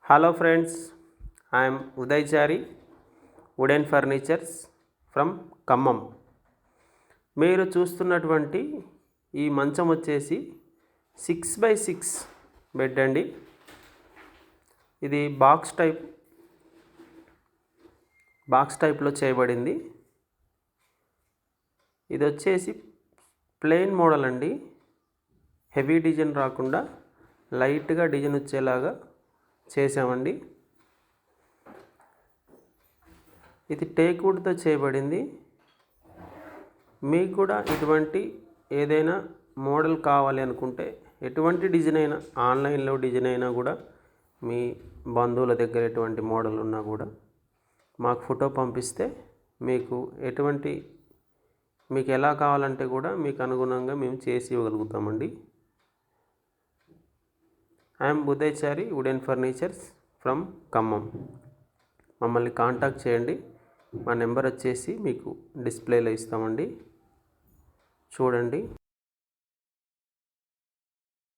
Hello friends, I'm Uday Chari, wooden furnitures from Khammam. మీరు చూస్తున్నటువంటి ఈ మంచం వచ్చేసి 6x6 బెడ్ అండి. ఇది బాక్స్ టైప్లో చేయబడింది. ఇది వచ్చేసి ప్లెయిన్ మోడల్ అండి. హెవీ డిజైన్ రాకుండా లైట్గా డిజైన్ వచ్చేలాగా చేసామండి. ఇది టేక్ వుడ్తో చేయబడింది. మీకు కూడా ఇటువంటి ఏదైనా మోడల్ కావాలి అనుకుంటే, ఎటువంటి డిజైన్ అయినా, ఆన్లైన్లో డిజైన్ అయినా కూడా, మీ బంధువుల దగ్గర ఎటువంటి మోడల్ ఉన్నా కూడా మాకు ఫోటో పంపిస్తే మీకు ఎలా కావాలంటే కూడా మీకు అనుగుణంగా మేము చేసి ఇవ్వగలుగుతామండి. I'm Uday Chari, wooden furnitures from Khammam. మమ్మల్ని కాంటాక్ట్ చేయండి. మా నెంబర్ వచ్చేసి మీకు డిస్ప్లేలో ఇస్తామండి, చూడండి.